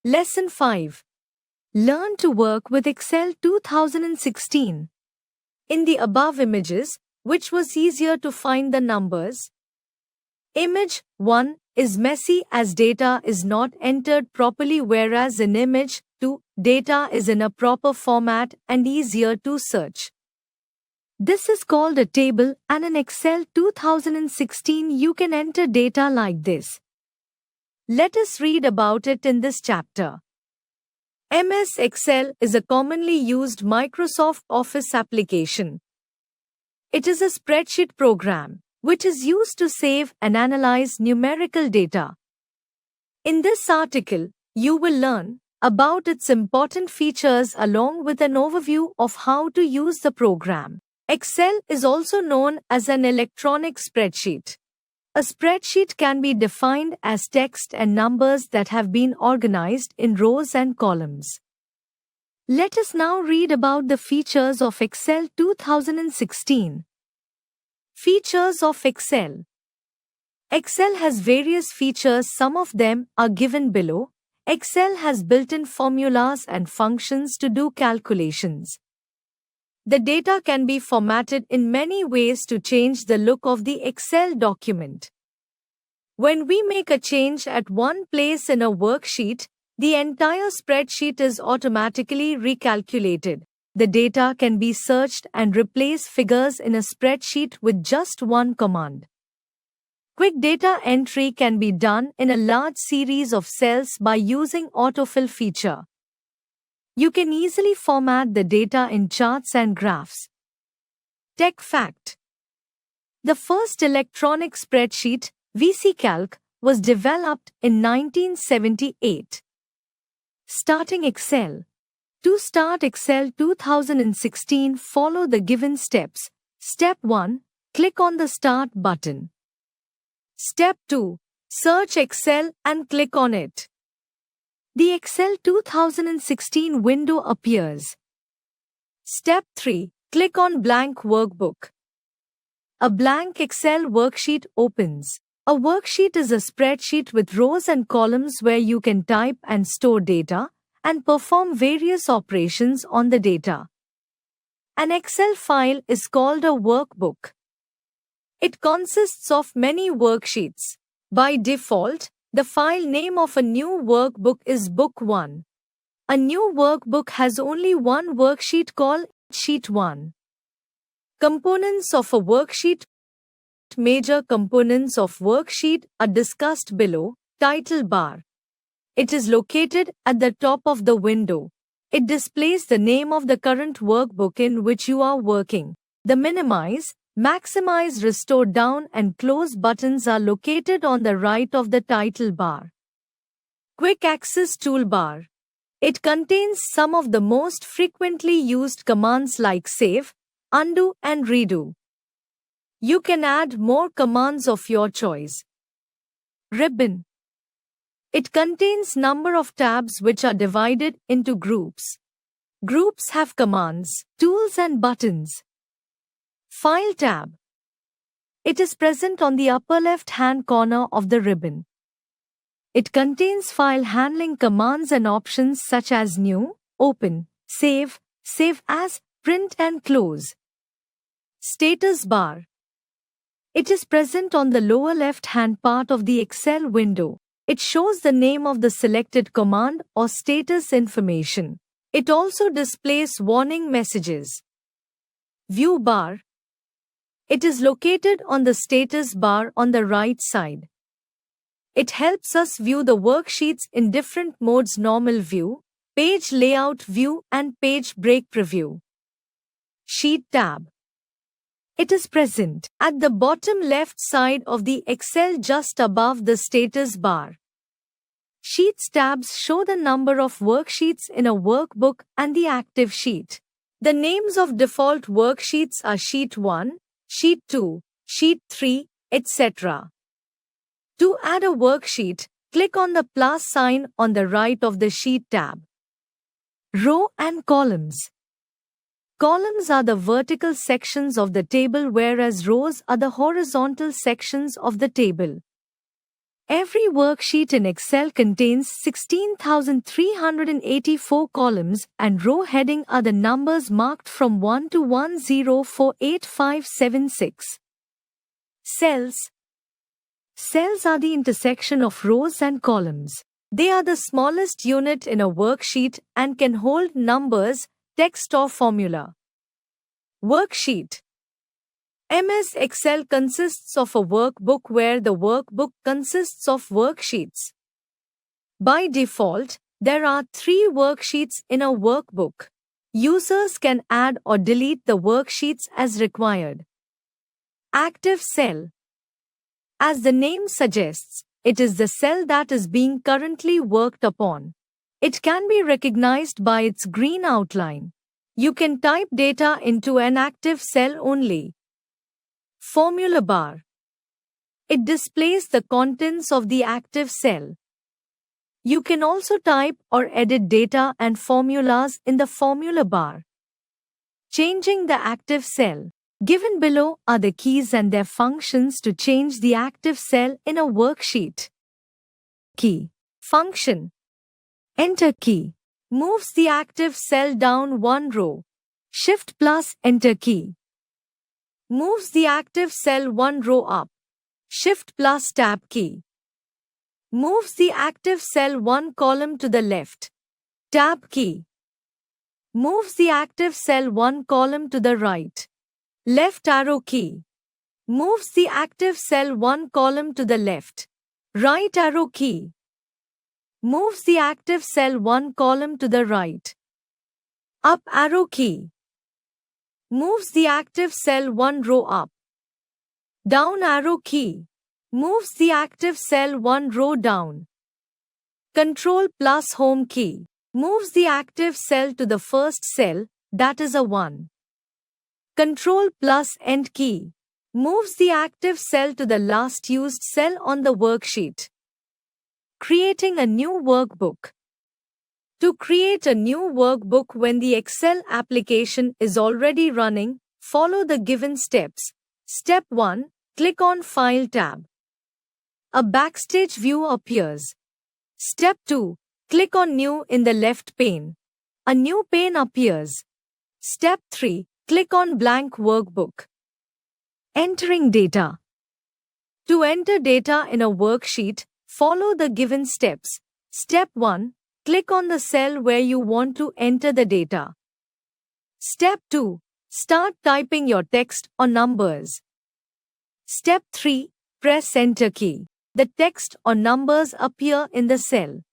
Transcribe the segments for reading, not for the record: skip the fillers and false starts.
Lesson 5. Learn to work with Excel 2016. In the above images, which was easier to find the numbers? Image 1 is messy as data is not entered properly, whereas in image 2, data is in a proper format and easier to search. This is called a table, and in Excel 2016 you can enter data like this. Let us read about it in this chapter. MS Excel is a commonly used Microsoft Office application. It is a spreadsheet program which is used to save and analyze numerical data. In this article, you will learn about its important features along with an overview of how to use the program. Excel is also known as an electronic spreadsheet. A spreadsheet can be defined as text and numbers that have been organized in rows and columns. Let us now read about the features of Excel 2016. Features of Excel. Excel has various features, some of them are given below. Excel has built-in formulas and functions to do calculations. The data can be formatted in many ways to change the look of the Excel document. When we make a change at one place in a worksheet, the entire spreadsheet is automatically recalculated. The data can be searched and replace figures in a spreadsheet with just one command. Quick data entry can be done in a large series of cells by using autofill feature. You can easily format the data in charts and graphs. Tech fact. The first electronic spreadsheet, VCalc, was developed in 1978. Starting Excel. To start Excel 2016, follow the given steps. Step 1. Click on the Start button. Step 2. Search Excel and click on it. The Excel 2016 window appears. Step 3. Click on Blank Workbook. A blank Excel worksheet opens. A worksheet is a spreadsheet with rows and columns where you can type and store data and perform various operations on the data. An Excel file is called a workbook. It consists of many worksheets. By default, the file name of a new workbook is Book 1. A new workbook has only one worksheet called Sheet 1. Components of a worksheet. Major components of worksheet are discussed below. Title bar. It is located at the top of the window. It displays the name of the current workbook in which you are working. The minimize, maximize, restore, down and close buttons are located on the right of the title bar. Quick Access Toolbar. It contains some of the most frequently used commands like save, undo and redo. You can add more commands of your choice. Ribbon. It contains number of tabs which are divided into groups. Groups have commands, tools and buttons. File tab. It is present on the upper left-hand corner of the ribbon. It contains file handling commands and options such as new, open, save, save as, print and close. Status bar. It is present on the lower left-hand part of the Excel window. It shows the name of the selected command or status information. It also displays warning messages. View bar. It is located on the status bar on the right side. It helps us view the worksheets in different modes: normal view, page layout view and page break preview. Sheet tab. It is present at the bottom left side of the Excel just above the status bar. Sheets tabs show the number of worksheets in a workbook and the active sheet. The names of default worksheets are Sheet 1, Sheet 2, Sheet 3, etc. To add a worksheet, click on the plus sign on the right of the Sheet tab. Row and columns. Columns are the vertical sections of the table, whereas rows are the horizontal sections of the table. Every worksheet in Excel contains 16,384 columns, and row heading are the numbers marked from 1 to 104576. Cells. Cells are the intersection of rows and columns. They are the smallest unit in a worksheet and can hold numbers, text or formula. Worksheet. MS Excel consists of a workbook where the workbook consists of worksheets. By default, there are 3 worksheets in a workbook. Users can add or delete the worksheets as required. Active cell. As the name suggests, it is the cell that is being currently worked upon. It can be recognized by its green outline. You can type data into an active cell only. Formula bar. It displays the contents of the active cell. You can also type or edit data and formulas in the formula bar. Changing the active cell. Given below are the keys and their functions to change the active cell in a worksheet. Key. Function. Enter key. Moves the active cell down 1 row. Shift plus Enter key. Moves the active cell 1 row up. Shift plus Tab key. Moves the active cell 1 column to the left. Tab key. Moves the active cell 1 column to the right. Left arrow key. Moves the active cell 1 column to the left. Right arrow key. Moves the active cell 1 column to the right. Up arrow key. Moves the active cell 1 row up. Down arrow key. Moves the active cell 1 row down. Control plus Home key. Moves the active cell to the first cell, that is a 1. Control plus End key. Moves the active cell to the last used cell on the worksheet. Creating a new workbook. To create a new workbook when the Excel application is already running, follow the given steps. Step 1. Click on File tab. A Backstage view appears. Step 2. Click on New in the left pane. A new pane appears. Step 3. Click on Blank Workbook. Entering data. To enter data in a worksheet, follow the given steps. Step 1. Click on the cell where you want to enter the data. Step 2. Start typing your text or numbers. Step 3. Press Enter key. The text or numbers appear in the cell.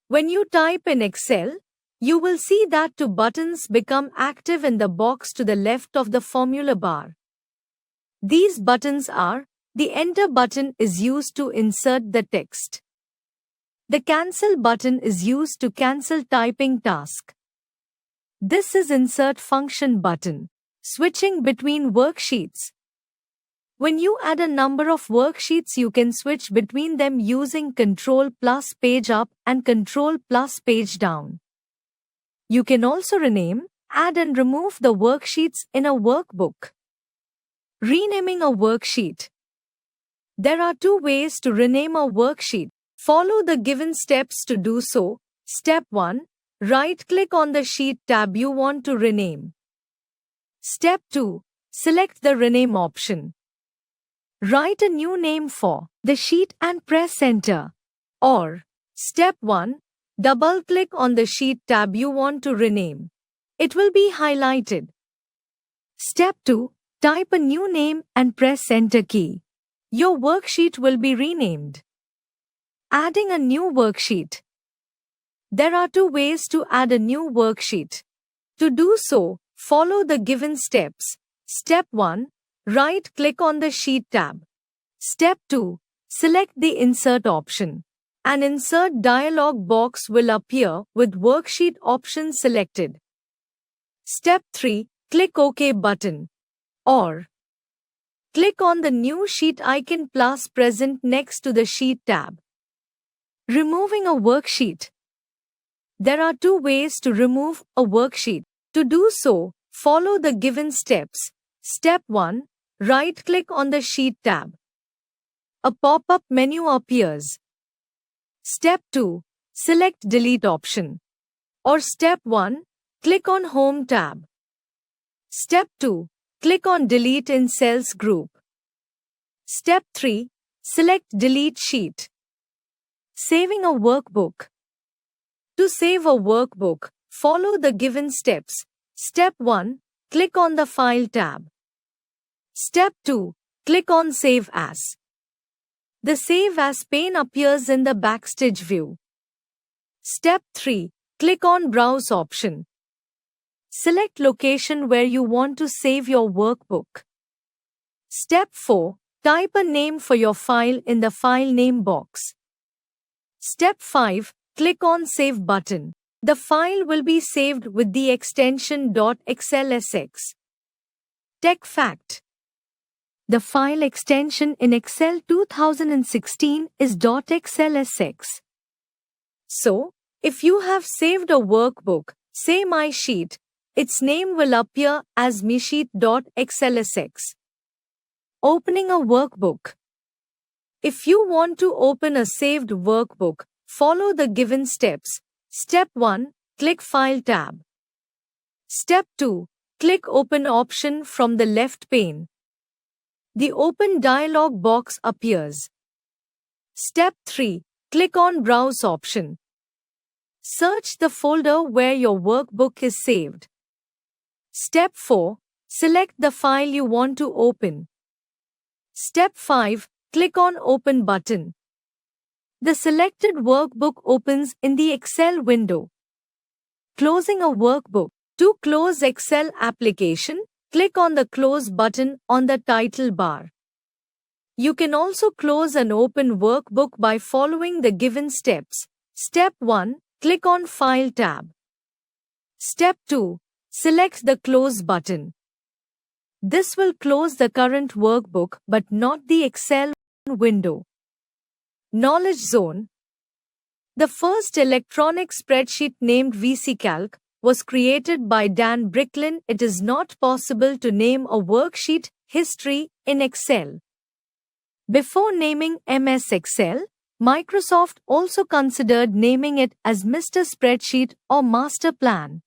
When you type in Excel, you will see that 2 buttons become active in the box to the left of the formula bar. These buttons are: the Enter button is used to insert the text. The Cancel button is used to cancel typing task. This is Insert function button, switching between worksheets. When you add a number of worksheets, you can switch between them using Ctrl plus Page Up and Ctrl plus Page Down. You can also rename, add and remove the worksheets in a workbook. Renaming a worksheet. There are 2 ways to rename a worksheet. Follow the given steps to do so. Step 1. Right-click on the sheet tab you want to rename. Step 2. Select the Rename option. Write a new name for the sheet and press Enter. Or, Step 1. Double-click on the sheet tab you want to rename. It will be highlighted. Step 2. Type a new name and press Enter key. Your worksheet will be renamed. Adding a new worksheet. There are 2 ways to add a new worksheet. To do so, follow the given steps. Step 1. Right-click on the Sheet tab. Step 2. Select the Insert option. An Insert dialog box will appear with Worksheet option selected. Step 3. Click OK button. Or click on the New Sheet icon plus present next to the Sheet tab. Removing a worksheet. There are 2 ways to remove a worksheet. To do so, follow the given steps. Step 1. Right-click on the Sheet tab. a pop-up menu appears. Step 2. Select Delete option. Or Step 1. Click on Home tab. Step 2. Click on Delete in Cells group. Step 3. Select Delete Sheet. Saving a workbook. To save a workbook, follow the given steps. Step 1. Click on the File tab. Step 2. Click on Save As. The Save As pane appears in the Backstage view. Step 3. Click on Browse option. Select location where you want to save your workbook. Step 4. Type a name for your file in the File Name box. Step 5. Click on Save button. The file will be saved with the extension .xlsx. Tech Fact: the file extension in Excel 2016 is .xlsx. So, if you have saved a workbook, say My Sheet, its name will appear as mysheet.xlsx. Opening a workbook. If you want to open a saved workbook, follow the given steps. Step 1. Click File tab. Step 2. Click Open option from the left pane. The Open dialog box appears. Step 3. Click on Browse option. Search the folder where your workbook is saved. Step 4. Select the file you want to open. Step 5. Click on Open button. The selected workbook opens in the Excel window. Closing a workbook. To close Excel application, click on the Close button on the title bar. You can also close an open workbook by following the given steps. Step 1. Click on File tab. Step 2. Select the Close button. This will close the current workbook but not the Excel window. Knowledge Zone. The first electronic spreadsheet named VCCalc was created by Dan Bricklin. It is not possible to name a worksheet history in Excel. Before naming MS Excel, Microsoft also considered naming it as Mr. Spreadsheet or Master Plan.